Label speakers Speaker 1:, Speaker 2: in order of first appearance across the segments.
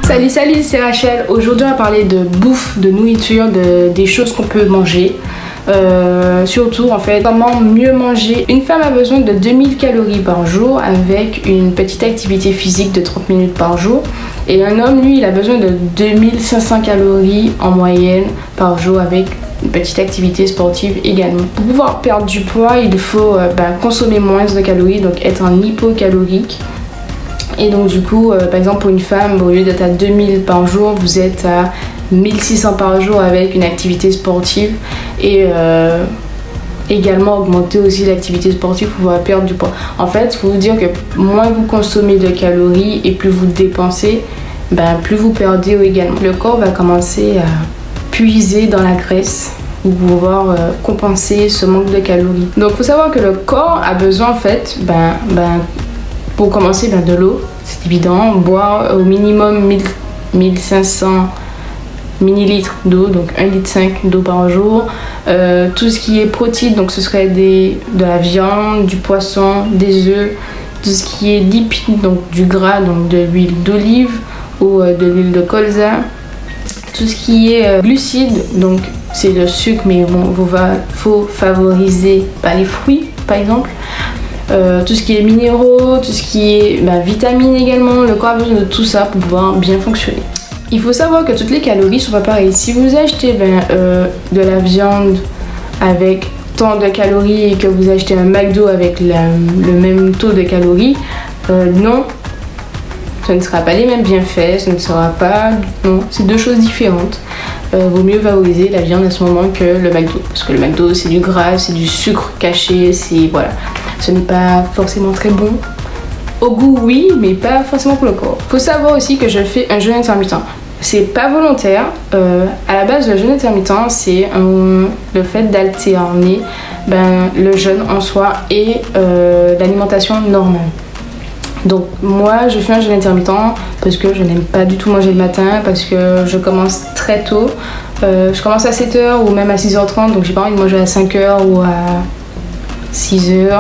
Speaker 1: Salut, c'est Rachel. Aujourd'hui on va parler de bouffe, de nourriture, des choses qu'on peut manger. Surtout en fait comment mieux manger. Une femme a besoin de 2000 calories par jour avec une petite activité physique de 30 minutes par jour, et un homme lui il a besoin de 2500 calories en moyenne par jour avec une petite activité sportive également. Pour pouvoir perdre du poids il faut consommer moins de calories, donc être en hypocalorique. Et donc du coup par exemple pour une femme, au lieu d'être à 2000 par jour, vous êtes à 1600 par jour avec une activité sportive, et également augmenter aussi l'activité sportive pour pouvoir perdre du poids. En fait, il faut vous dire que moins vous consommez de calories et plus vous dépensez, plus vous perdez également. Le corps va commencer à puiser dans la graisse pour pouvoir compenser ce manque de calories. Donc il faut savoir que le corps a besoin en fait, pour commencer, de l'eau, c'est évident, boire au minimum 1500 millilitres d'eau, donc 1,5 litre d'eau par jour. Tout ce qui est protéines, donc ce serait de la viande, du poisson, des œufs. Tout ce qui est lipides, donc du gras, donc de l'huile d'olive ou de l'huile de colza. Tout ce qui est glucides, donc c'est le sucre, mais bon, faut favoriser les fruits par exemple. Tout ce qui est minéraux, tout ce qui est vitamines également. Le corps a besoin de tout ça pour pouvoir bien fonctionner. Il faut savoir que toutes les calories sont pas pareilles. Si vous achetez de la viande avec tant de calories et que vous achetez un McDo avec le même taux de calories, non, ce ne sera pas les mêmes bienfaits, ce ne sera pas... Non, c'est deux choses différentes. Vaut mieux valoriser la viande à ce moment que le McDo. Parce que le McDo c'est du gras, c'est du sucre caché, c'est... voilà. Ce n'est pas forcément très bon. Au goût oui, mais pas forcément pour le corps. Faut savoir aussi que je fais un jeûne intermittent. C'est pas volontaire. À la base, le jeûne intermittent, c'est le fait d'alterner le jeûne en soi et l'alimentation normale. Donc moi, je fais un jeûne intermittent parce que je n'aime pas du tout manger le matin, parce que je commence très tôt. Je commence à 7h ou même à 6h30, donc j'ai pas envie de manger à 5h ou à 6h.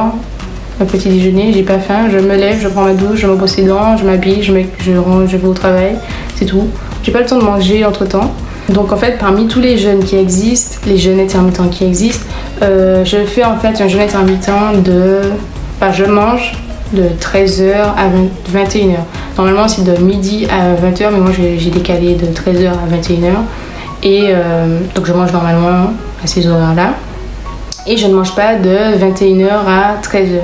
Speaker 1: Un petit déjeuner, j'ai pas faim, je me lève, je prends ma douche, je me brosse les dents, je m'habille, je range, je vais au travail, c'est tout. J'ai pas le temps de manger entre temps. Donc en fait, parmi tous les jeûnes qui existent, les jeûnes intermittents qui existent, je fais en fait un jeûne intermittent je mange de 13h à 21h. Normalement c'est de midi à 20h, mais moi j'ai décalé de 13h à 21h. Et donc je mange normalement à ces horaires là. Et je ne mange pas de 21h à 13h.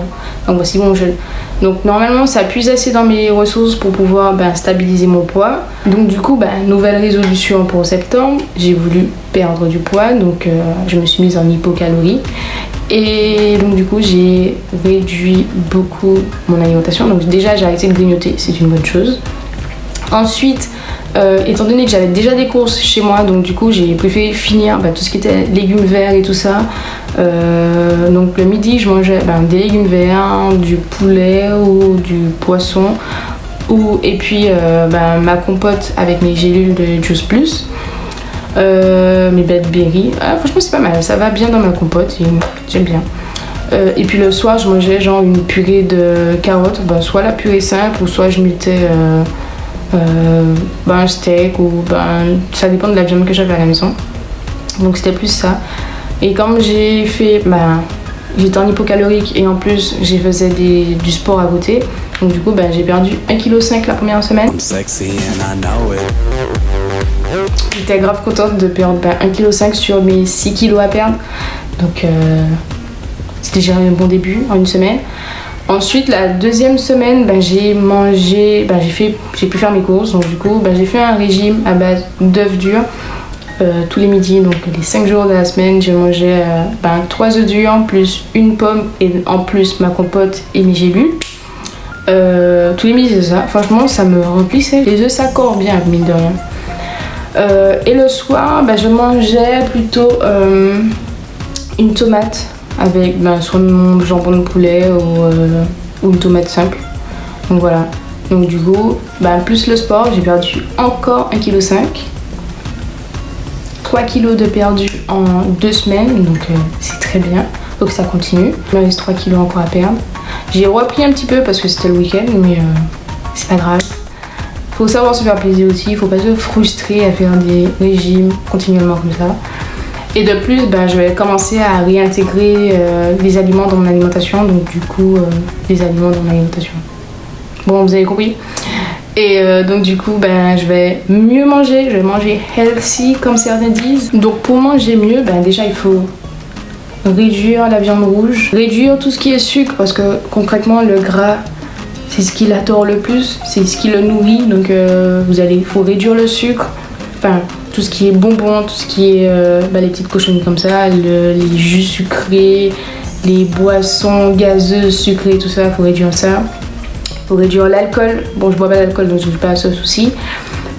Speaker 1: Donc voici mon jeûne. Donc normalement ça puise assez dans mes ressources pour pouvoir stabiliser mon poids. Donc du coup nouvelle résolution pour septembre, j'ai voulu perdre du poids, donc je me suis mise en hypocalorie. Et donc du coup j'ai réduit beaucoup mon alimentation. Donc déjà j'ai arrêté de grignoter, c'est une bonne chose. Ensuite, étant donné que j'avais déjà des courses chez moi, donc du coup j'ai préféré finir tout ce qui était légumes verts et tout ça. Donc le midi je mangeais des légumes verts, du poulet ou du poisson, et puis ma compote avec mes gélules de Juice Plus, mes Blackberry. Franchement c'est pas mal, ça va bien dans ma compote et j'aime bien. Et puis le soir je mangeais genre une purée de carottes, soit la purée simple ou soit je mettais un steak, ou ça dépend de la viande que j'avais à la maison. Donc c'était plus ça. Et comme j'ai fait j'étais en hypocalorique et en plus j'ai faisais du sport à côté, donc du coup j'ai perdu 1,5 kg la première semaine. J'étais grave contente de perdre 1,5 kg sur mes 6 kg à perdre, donc c'était déjà un bon début en une semaine. Ensuite, la deuxième semaine, j'ai pu faire mes courses, donc du coup j'ai fait un régime à base d'œufs durs tous les midis. Donc les 5 jours de la semaine, je mangeais 3 œufs durs plus une pomme et en plus ma compote et mes gélules. Tous les midis c'est ça, franchement ça me remplissait. Les œufs ça corde bien, mine de rien. Et le soir, je mangeais plutôt une tomate avec soit mon jambon de poulet ou une tomate simple. Donc voilà. Donc du coup, plus le sport, j'ai perdu encore 1,5 kg. 3 kg de perdu en 2 semaines, donc c'est très bien. Donc ça continue. Il me reste 3 kg encore à perdre. J'ai repris un petit peu parce que c'était le week-end, mais c'est pas grave. Faut savoir se faire plaisir aussi, il faut pas se frustrer à faire des régimes continuellement comme ça. Et de plus, je vais commencer à réintégrer des aliments dans mon alimentation, donc du coup, des aliments dans mon alimentation. Bon, vous avez compris. Et donc du coup, je vais mieux manger, je vais manger healthy comme certains disent. Donc pour manger mieux, déjà il faut réduire la viande rouge, réduire tout ce qui est sucre parce que concrètement le gras c'est ce qui l'attend le plus, c'est ce qui le nourrit. Donc il faut réduire le sucre, enfin tout ce qui est bonbons, tout ce qui est les petites cochonneries comme ça, les jus sucrés, les boissons gazeuses sucrées, tout ça, il faut réduire ça. Il faut réduire l'alcool. Bon, je bois pas d'alcool donc je n'ai pas ce souci.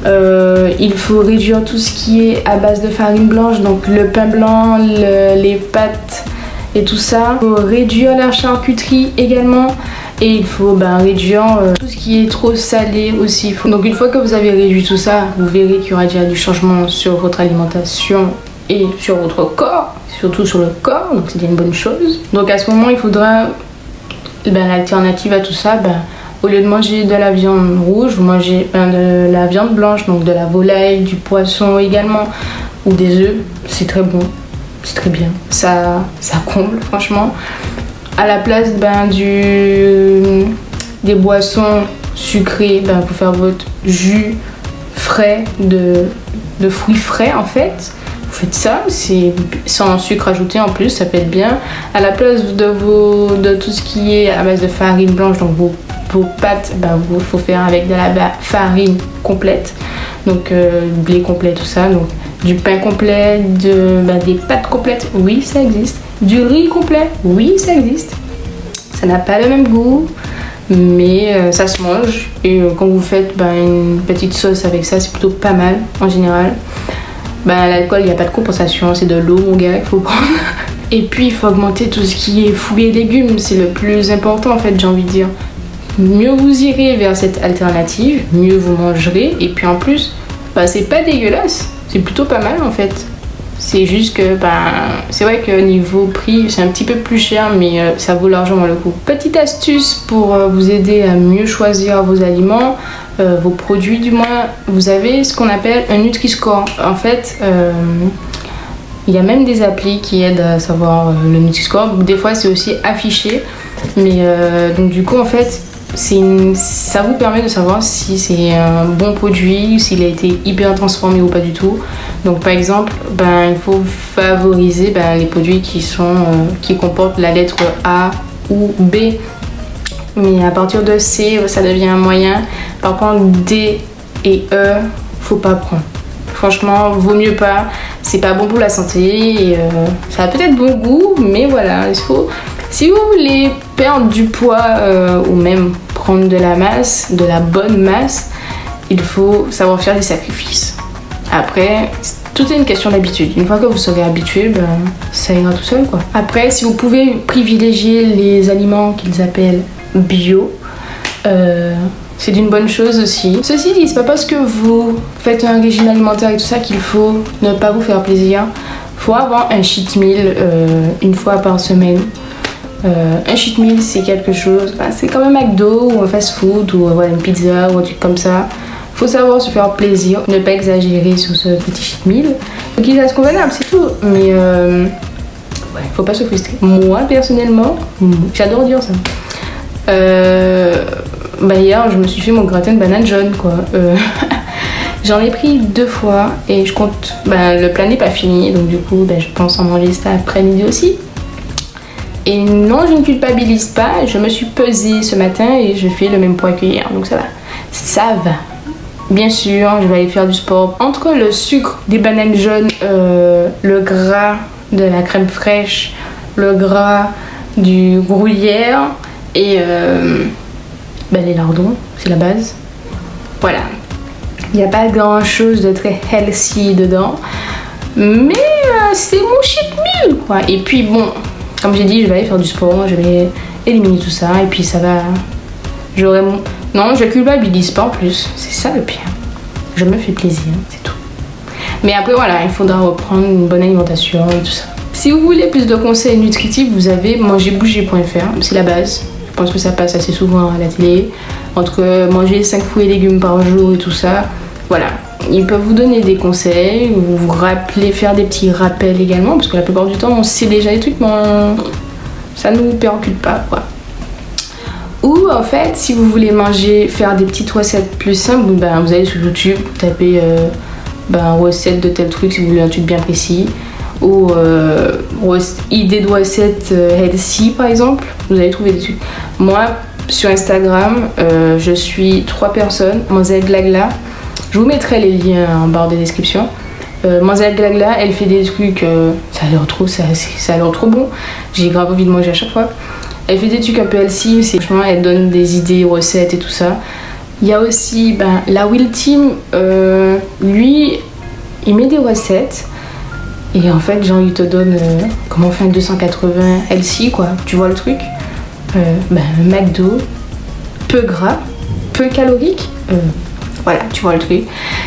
Speaker 1: Il faut réduire tout ce qui est à base de farine blanche, donc le pain blanc, les pâtes et tout ça. Il faut réduire la charcuterie également. Et il faut réduire tout ce qui est trop salé aussi. Donc une fois que vous avez réduit tout ça, vous verrez qu'il y aura déjà du changement sur votre alimentation et sur votre corps, surtout sur le corps, donc c'est déjà une bonne chose. Donc à ce moment, il faudra l'alternative à tout ça, au lieu de manger de la viande rouge, vous mangez de la viande blanche, donc de la volaille, du poisson également, ou des œufs. C'est très bon, c'est très bien. Ça comble franchement. À la place des boissons sucrées, vous faire votre jus frais de fruits frais en fait. Vous faites ça, c'est sans sucre ajouté en plus, ça peut être bien. À la place de tout ce qui est à base de farine blanche, donc vos pâtes, il faut faire avec de la farine complète, donc blé complet, tout ça, donc du pain complet, des pâtes complètes, oui ça existe, du riz complet, oui ça existe. Ça n'a pas le même goût, mais ça se mange, et quand vous faites une petite sauce avec ça, c'est plutôt pas mal en général. L'alcool, il n'y a pas de compensation, c'est de l'eau mon gars, il faut prendre. Et puis il faut augmenter tout ce qui est fruits et légumes, c'est le plus important en fait, j'ai envie de dire. Mieux vous irez vers cette alternative, mieux vous mangerez, et puis en plus, c'est pas dégueulasse, c'est plutôt pas mal en fait. C'est juste que c'est vrai que niveau prix c'est un petit peu plus cher, mais ça vaut largement le coup. Petite astuce pour vous aider à mieux choisir vos aliments, vos produits du moins, vous avez ce qu'on appelle un Nutri-Score. En fait, il y a même des applis qui aident à savoir le Nutri-Score. Des fois c'est aussi affiché, mais donc du coup en fait ça vous permet de savoir si c'est un bon produit, s'il a été hyper transformé ou pas du tout. Donc par exemple, il faut favoriser les produits qui comportent la lettre A ou B. Mais à partir de C, ça devient moyen. Par contre, D et E, faut pas prendre. Franchement, vaut mieux pas. C'est pas bon pour la santé. Et, ça a peut-être bon goût, mais voilà, il faut. Si vous voulez perdre du poids ou même prendre de la masse, de la bonne masse, il faut savoir faire des sacrifices. Après, tout est une question d'habitude. Une fois que vous serez habitué, ça ira tout seul quoi. Après, si vous pouvez privilégier les aliments qu'ils appellent bio, c'est d'une bonne chose aussi. Ceci dit, c'est pas parce que vous faites un régime alimentaire et tout ça qu'il faut ne pas vous faire plaisir. Faut avoir un cheat meal une fois par semaine. Un cheat meal c'est quelque chose, c'est comme un McDo ou un fast food ou une pizza ou un truc comme ça. Faut savoir se faire plaisir, ne pas exagérer sur ce petit cheat meal. Faut qu'il reste convenable, c'est tout. Mais faut pas se frustrer. Moi personnellement, j'adore dire ça. Hier je me suis fait mon gratin de banane jaune quoi. J'en ai pris 2 fois et je compte. Le plat n'est pas fini donc du coup je pense en manger ça après-midi aussi. Et non, je ne culpabilise pas, je me suis pesée ce matin et je fais le même poids que hier, donc ça va. Ça va. Bien sûr, je vais aller faire du sport. Entre le sucre des bananes jaunes, le gras de la crème fraîche, le gras du gruyère et les lardons, c'est la base. Voilà. Il n'y a pas grand chose de très healthy dedans, mais c'est mon cheat meal quoi. Et puis bon, comme j'ai dit, je vais aller faire du sport, je vais éliminer tout ça et puis ça va. J'aurai mon. Non, je culpabilise pas en plus, c'est ça le pire. Je me fais plaisir, c'est tout. Mais après voilà, il faudra reprendre une bonne alimentation et tout ça. Si vous voulez plus de conseils nutritifs, vous avez mangerbouger.fr, c'est la base. pense que ça passe assez souvent à la télé. Entre manger 5 fruits et légumes par jour et tout ça. Voilà. Ils peuvent vous donner des conseils, vous rappeler, faire des petits rappels également, parce que la plupart du temps on sait déjà les trucs, mais ça nous préoccupe pas, quoi. Ou en fait, si vous voulez manger, faire des petites recettes plus simples, ben, vous allez sur YouTube, tapez recette de tel truc si vous voulez un truc bien précis, ou idée de recette healthy par exemple, vous allez trouver des trucs. Moi, sur Instagram, je suis 3 personnes, Mademoiselle Glagla. Je vous mettrai les liens en barre de description. Mademoiselle Glagla, elle fait des trucs, ça a l'air trop bon. J'ai grave envie de manger à chaque fois. Elle fait des trucs un peu healthy, franchement, elle donne des idées, recettes et tout ça. Il y a aussi la Will Team, lui, il met des recettes. Et en fait, genre, il te donne comment faire un 280 healthy, quoi. Tu vois le truc, McDo, peu gras, peu calorique. Voilà, tu vois le truc.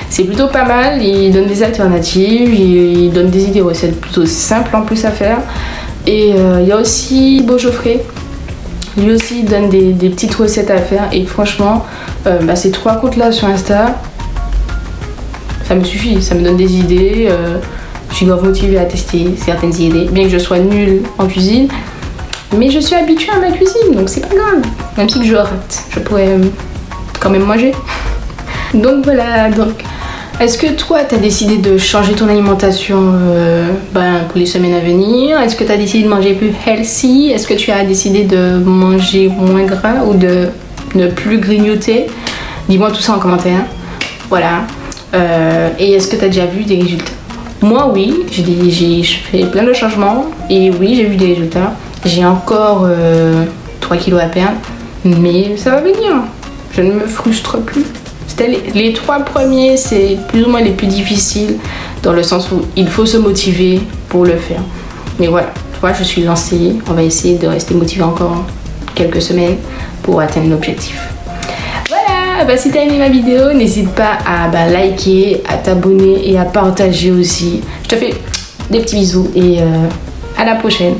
Speaker 1: C'est plutôt pas mal, il donne des alternatives, il donne des idées recettes plutôt simples en plus à faire. Et il y a aussi Beau Geoffrey. Lui aussi il donne des petites recettes à faire. Et franchement, ces 3 comptes là sur Insta, ça me suffit, ça me donne des idées. Je suis grave motivée à tester certaines idées, bien que je sois nulle en cuisine. Mais je suis habituée à ma cuisine, donc c'est pas grave. Même si je rate, je pourrais quand même manger. Donc voilà, est-ce que toi tu as décidé de changer ton alimentation pour les semaines à venir? Est-ce que tu as décidé de manger plus healthy? Est-ce que tu as décidé de manger moins gras ou de ne plus grignoter? Dis-moi tout ça en commentaire. Voilà. Et est-ce que tu as déjà vu des résultats? Moi oui, j'ai fait plein de changements et oui j'ai vu des résultats. J'ai encore 3 kilos à perdre, mais ça va venir. Je ne me frustre plus. Les 3 premiers, c'est plus ou moins les plus difficiles, dans le sens où il faut se motiver pour le faire. Mais voilà, moi je suis lancée, on va essayer de rester motivé encore quelques semaines pour atteindre l'objectif. Voilà, si tu as aimé ma vidéo, n'hésite pas à liker, à t'abonner et à partager aussi. Je te fais des petits bisous et à la prochaine.